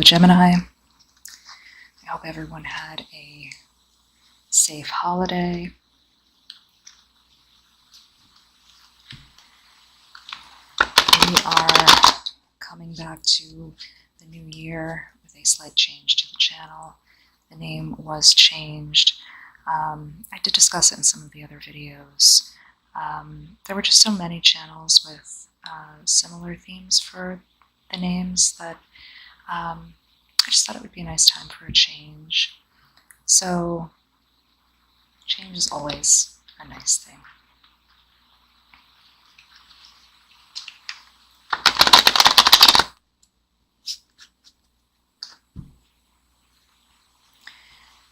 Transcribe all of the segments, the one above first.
Gemini. I hope everyone had a safe holiday. We are coming back to the new year with a slight change to the channel. The name was changed. I did discuss it in some of the other videos. There were just so many channels with similar themes for the names that I just thought it would be a nice time for a change. So, change is always a nice thing.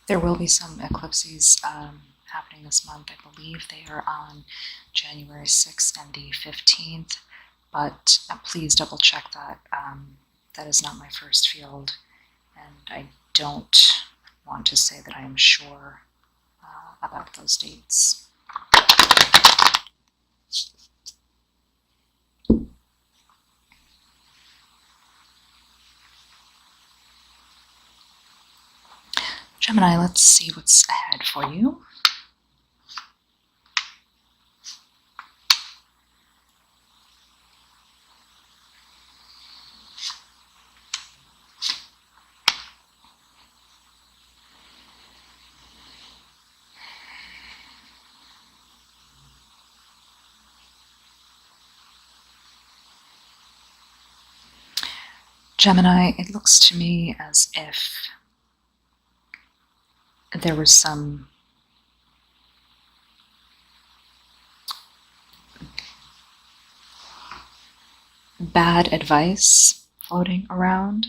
There will be some eclipses happening this month. I believe they are on January 6th and the 15th, but please double check that. That is not my first field, and I don't want to say that I am sure about those dates. Gemini, let's see what's ahead for you. Gemini, it looks to me as if there was some bad advice floating around.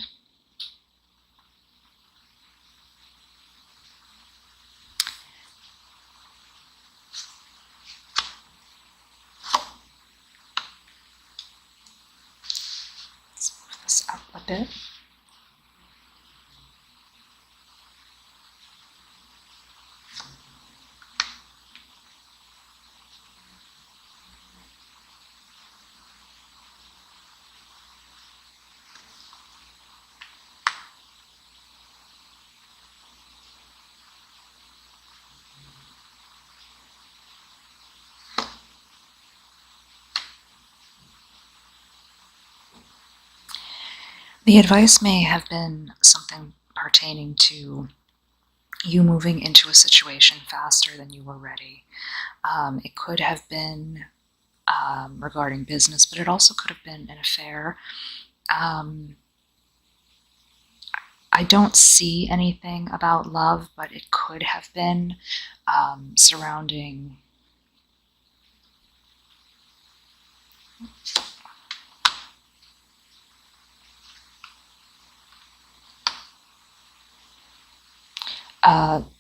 Let's move this up a bit. The advice may have been something pertaining to you moving into a situation faster than you were ready. It could have been regarding business, but it also could have been an affair. I don't see anything about love, but it could have been surrounding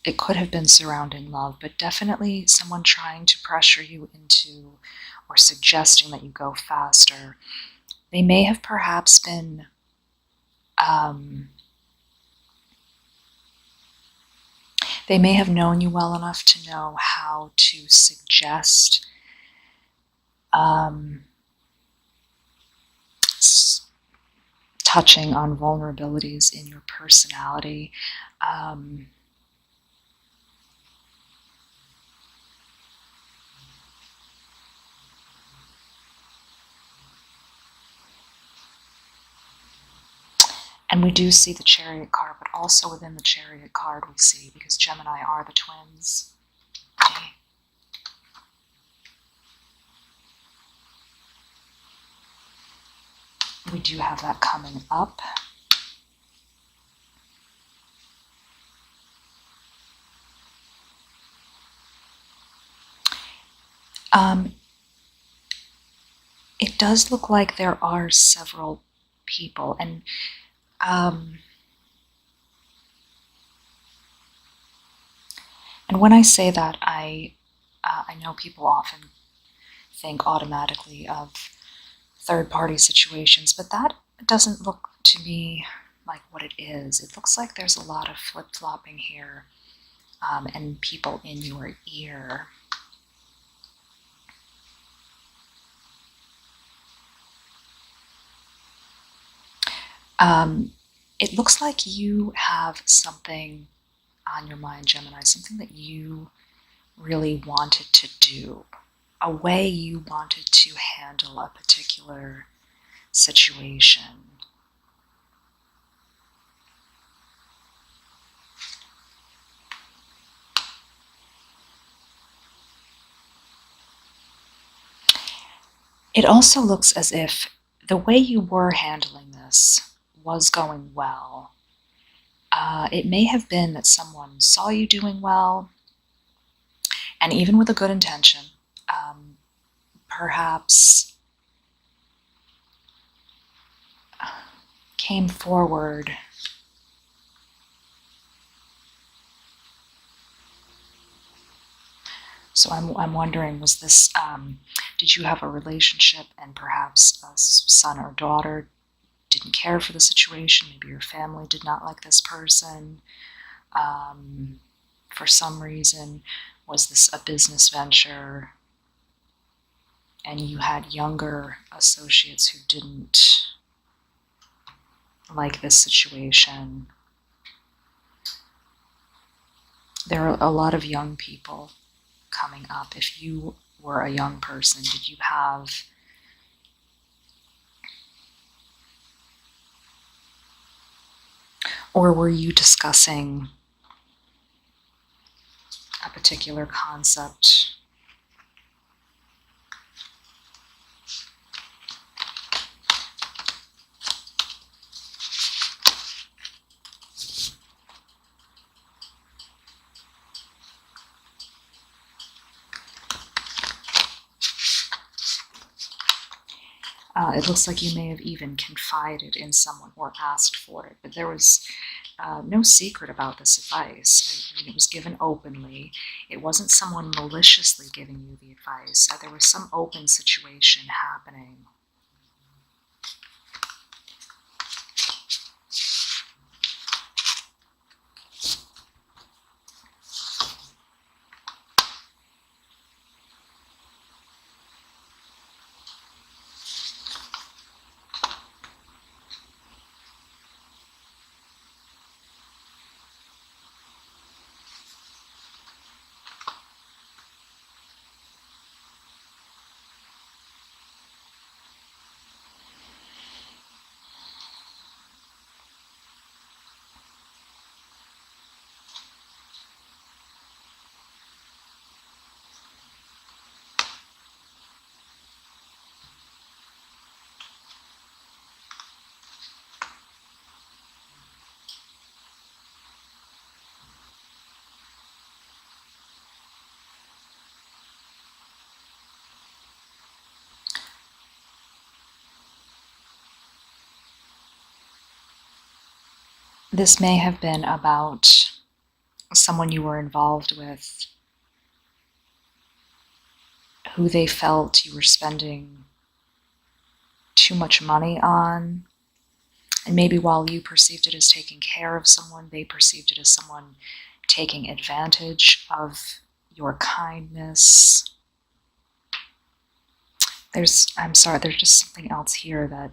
it could have been surrounding love, but definitely someone trying to pressure you into or suggesting that you go faster. They may have perhaps been they may have known you well enough to know how to suggest touching on vulnerabilities in your personality. And we do see the Chariot card, but also within the Chariot card we see, because Gemini are the twins. We do have that coming up. It does look like there are several people, and when I say that, I know people often think automatically of third-party situations, but that doesn't look to me like what it is. It looks like there's a lot of flip-flopping here, and people in your ear. It looks like you have something on your mind, Gemini, something that you really wanted to do, a way you wanted to handle a particular situation. It also looks as if the way you were handling this was going well. It may have been that someone saw you doing well, and even with a good intention, perhaps came forward So I'm wondering, was this, did you have a relationship and perhaps a son or daughter didn't care for the situation? Maybe your family did not like this person. For some reason, was this a business venture? And you had younger associates who didn't like this situation. There are a lot of young people coming up. If you were a young person, did you have or were you discussing a particular concept? It looks like you may have even confided in someone or asked for it, but there was no secret about this advice. I mean, it was given openly. It wasn't someone maliciously giving you the advice. There was some open situation happening. This may have been about someone you were involved with who they felt you were spending too much money on. And maybe while you perceived it as taking care of someone, they perceived it as someone taking advantage of your kindness. I'm sorry, there's just something else here that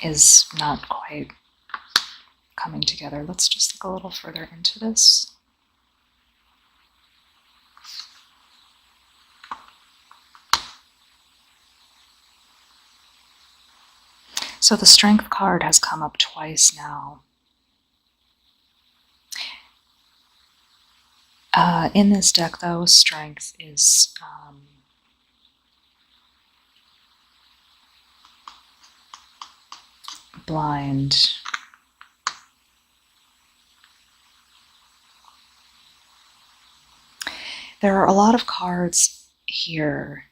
is not quite coming together. Let's just look a little further into this. So the Strength card has come up twice now. In this deck, though, Strength is blind. There are a lot of cards here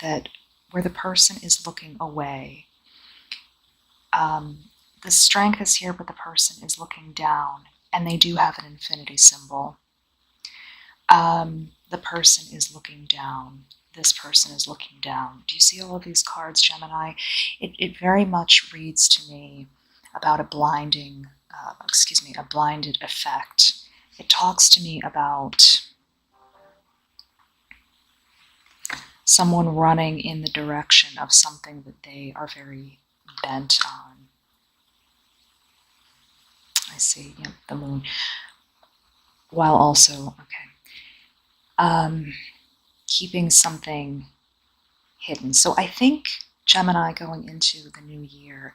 that where the person is looking away. The Strength is here, but the person is looking down, and they do have an infinity symbol. The person is looking down. This person is looking down. Do you see all of these cards, Gemini? It very much reads to me about a blinded effect. It talks to me about someone running in the direction of something that they are very bent on. I see, yep, the moon. While also, keeping something hidden. So I think, Gemini, going into the new year,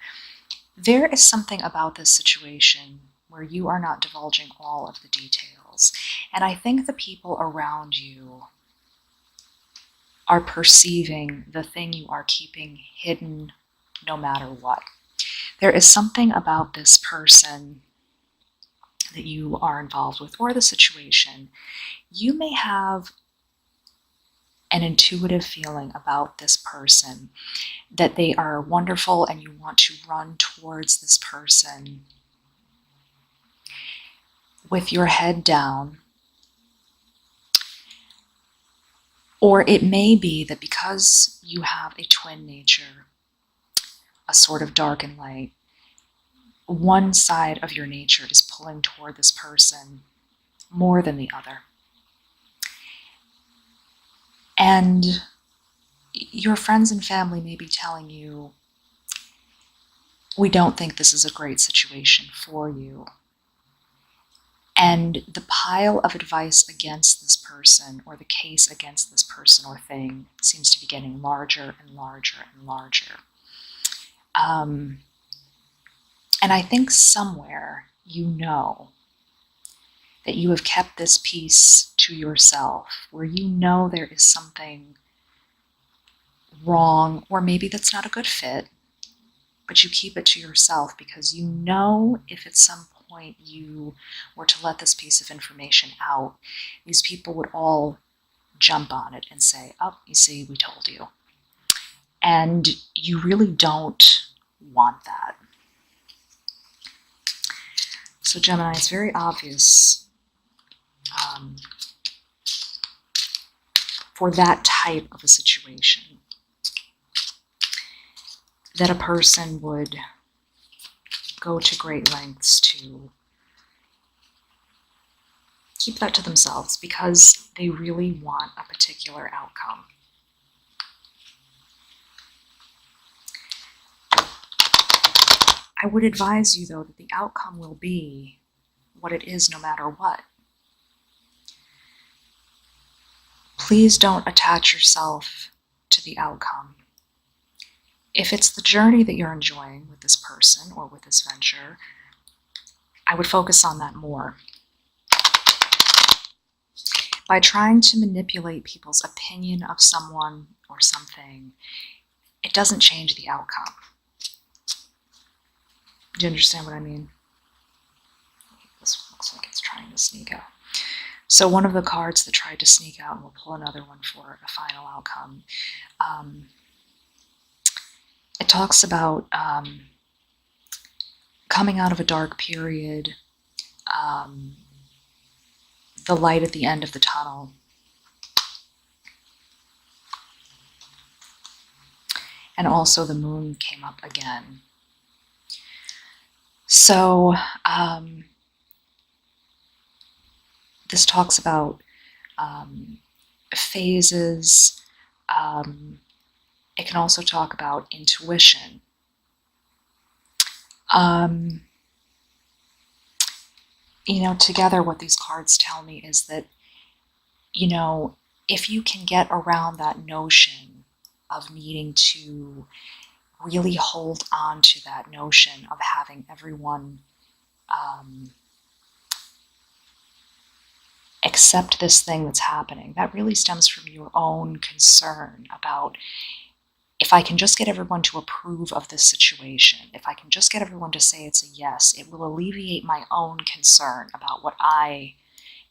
there is something about this situation where you are not divulging all of the details. And I think the people around you are perceiving the thing you are keeping hidden no matter what. There is something about this person that you are involved with, or the situation. You may have an intuitive feeling about this person, that they are wonderful and you want to run towards this person with your head down. Or it may be that because you have a twin nature, a sort of dark and light, one side of your nature is pulling toward this person more than the other. And your friends and family may be telling you, we don't think this is a great situation for you. And the pile of advice against this person, or the case against this person or thing, seems to be getting larger and larger and larger. And I think somewhere you know that you have kept this piece to yourself, where you know there is something wrong, or maybe that's not a good fit, but you keep it to yourself because you know if at some point you were to let this piece of information out, these people would all jump on it and say, oh, you see, we told you. And you really don't want that. So Gemini, it's very obvious for that type of a situation that a person would go to great lengths to keep that to themselves because they really want a particular outcome. I would advise you, though, that the outcome will be what it is no matter what. Please don't attach yourself to the outcome. If it's the journey that you're enjoying with this person or with this venture, I would focus on that more. By trying to manipulate people's opinion of someone or something, it doesn't change the outcome. Do you understand what I mean? This looks like it's trying to sneak out. So one of the cards that tried to sneak out, and we'll pull another one for a final outcome, it talks about coming out of a dark period, the light at the end of the tunnel. And also the moon came up again. So this talks about phases. It can also talk about intuition. Together what these cards tell me is that, if you can get around that notion of needing to really hold on to that notion of having everyone accept this thing that's happening, that really stems from your own concern about, if I can just get everyone to approve of this situation, if I can just get everyone to say it's a yes, it will alleviate my own concern about what I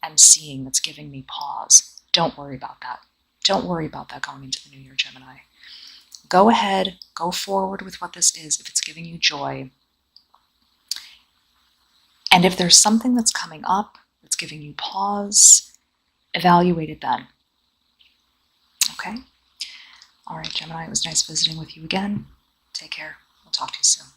am seeing that's giving me pause. Don't worry about that. Don't worry about that going into the new year, Gemini. Go ahead, go forward with what this is if it's giving you joy. And if there's something that's coming up that's giving you pause, evaluate it then. Okay? All right, Gemini, it was nice visiting with you again. Take care. We'll talk to you soon.